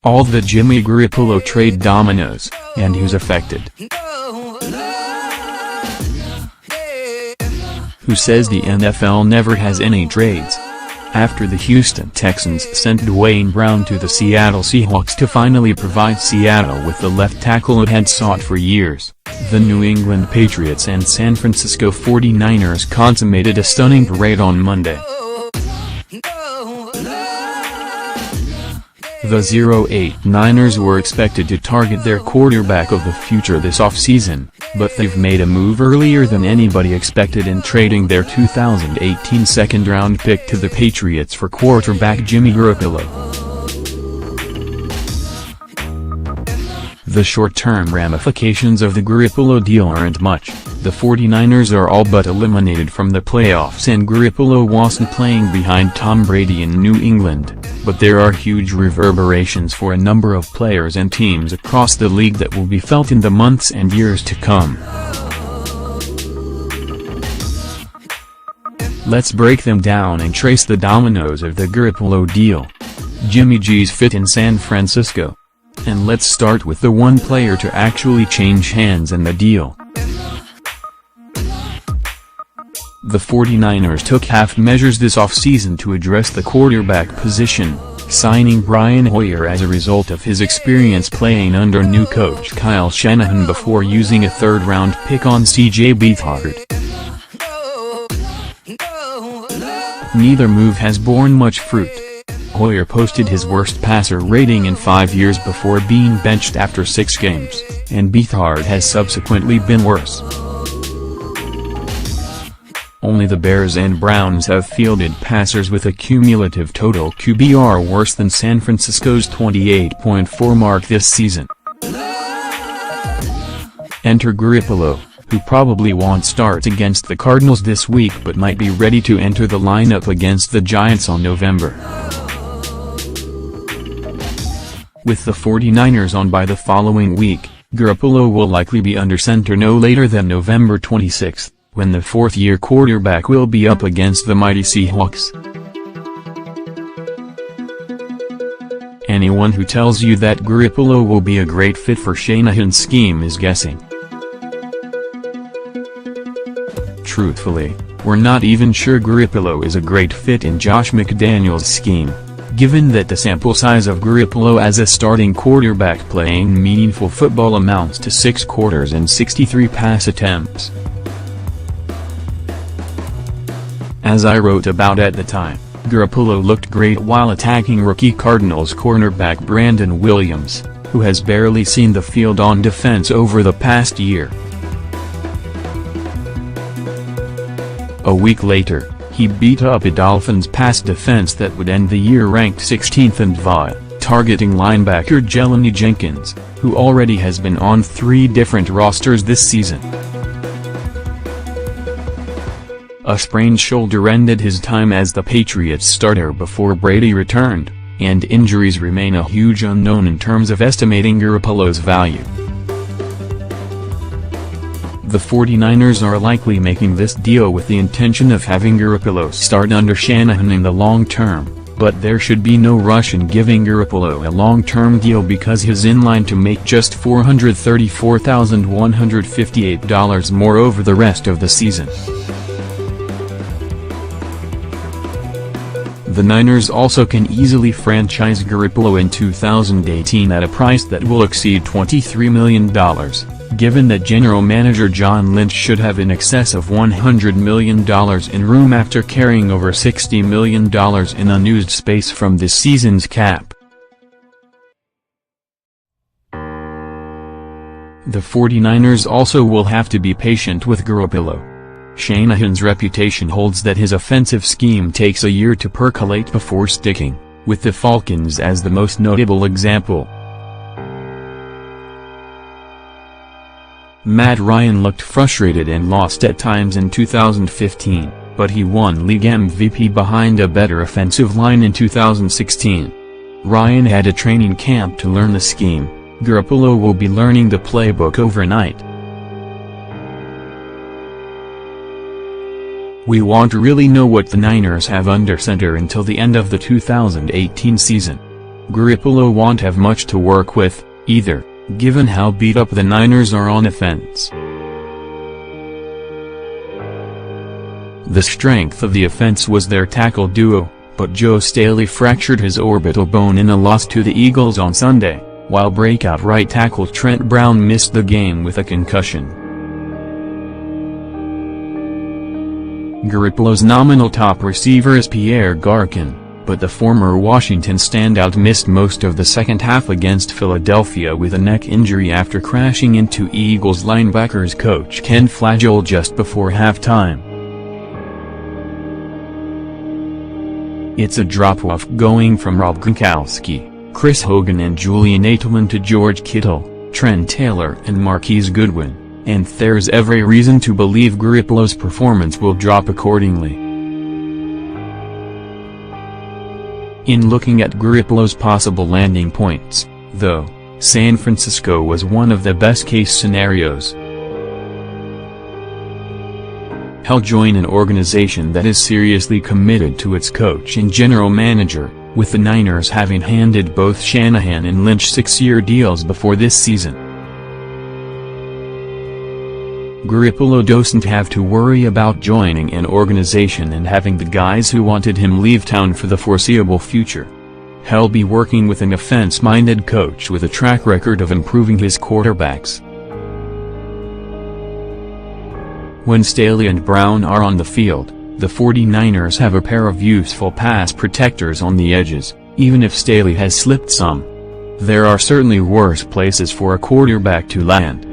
All the Jimmy Garoppolo trade dominoes, and who's affected. Who says the NFL never has any trades? After the Houston Texans sent Dwayne Brown to the Seattle Seahawks to finally provide Seattle with the left tackle it had sought for years, the New England Patriots and San Francisco 49ers consummated a stunning parade on Monday. The 08 Niners were expected to target their quarterback of the future this offseason, but they've made a move earlier than anybody expected in trading their 2018 second-round pick to the Patriots for quarterback Jimmy Garoppolo. The short-term ramifications of the Garoppolo deal aren't much. The 49ers are all but eliminated from the playoffs and Garoppolo wasn't playing behind Tom Brady in New England, but there are huge reverberations for a number of players and teams across the league that will be felt in the months and years to come. Let's break them down and trace the dominoes of the Garoppolo deal. Jimmy G's fit in San Francisco. And let's start with the one player to actually change hands in the deal. The 49ers took half measures this offseason to address the quarterback position, signing Brian Hoyer as a result of his experience playing under new coach Kyle Shanahan before using a third-round pick on C.J. Beathard. Neither move has borne much fruit. Hoyer posted his worst passer rating in 5 years before being benched after 6 games, and Beathard has subsequently been worse. Only the Bears and Browns have fielded passers with a cumulative total QBR worse than San Francisco's 28.4 mark this season. Enter Garoppolo, who probably won't start against the Cardinals this week but might be ready to enter the lineup against the Giants on November. With the 49ers on bye the following week, Garoppolo will likely be under center no later than November 26, when the fourth-year quarterback will be up against the mighty Seahawks. Anyone who tells you that Garoppolo will be a great fit for Shanahan's scheme is guessing. Truthfully, we're not even sure Garoppolo is a great fit in Josh McDaniel's scheme, given that the sample size of Garoppolo as a starting quarterback playing meaningful football amounts to 6 quarters and 63 pass attempts. As I wrote about at the time, Garoppolo looked great while attacking rookie Cardinals cornerback Brandon Williams, who has barely seen the field on defense over the past year. A week later, he beat up a Dolphins pass defense that would end the year ranked 16th in VAR, targeting linebacker Jelani Jenkins, who already has been on 3 different rosters this season. A sprained shoulder ended his time as the Patriots starter before Brady returned, and injuries remain a huge unknown in terms of estimating Garoppolo's value. The 49ers are likely making this deal with the intention of having Garoppolo start under Shanahan in the long term, but there should be no rush in giving Garoppolo a long-term deal because he's in line to make just $434,158 more over the rest of the season. The Niners also can easily franchise Garoppolo in 2018 at a price that will exceed $23 million, given that general manager John Lynch should have in excess of $100 million in room after carrying over $60 million in unused space from this season's cap. The 49ers also will have to be patient with Garoppolo. Shanahan's reputation holds that his offensive scheme takes a year to percolate before sticking, with the Falcons as the most notable example. Matt Ryan looked frustrated and lost at times in 2015, but he won league MVP behind a better offensive line in 2016. Ryan had a training camp to learn the scheme. Garoppolo will be learning the playbook overnight. We won't really know what the Niners have under center until the end of the 2018 season. Garoppolo won't have much to work with, either, given how beat up the Niners are on offense. The strength of the offense was their tackle duo, but Joe Staley fractured his orbital bone in a loss to the Eagles on Sunday, while breakout right tackle Trent Brown missed the game with a concussion. Garoppolo's nominal top receiver is Pierre Garcon, but the former Washington standout missed most of the second half against Philadelphia with a neck injury after crashing into Eagles linebackers coach Ken Flagel just before halftime. It's a drop-off going from Rob Gronkowski, Chris Hogan and Julian Edelman to George Kittle, Trent Taylor and Marquise Goodwin, and there's every reason to believe Garoppolo's performance will drop accordingly. In looking at Garoppolo's possible landing points, though, San Francisco was one of the best-case scenarios. He'll join an organization that is seriously committed to its coach and general manager, with the Niners having handed both Shanahan and Lynch 6-year deals before this season. Garoppolo doesn't have to worry about joining an organization and having the guys who wanted him leave town for the foreseeable future. He'll be working with an offense-minded coach with a track record of improving his quarterbacks. When Staley and Brown are on the field, the 49ers have a pair of useful pass protectors on the edges, even if Staley has slipped some. There are certainly worse places for a quarterback to land.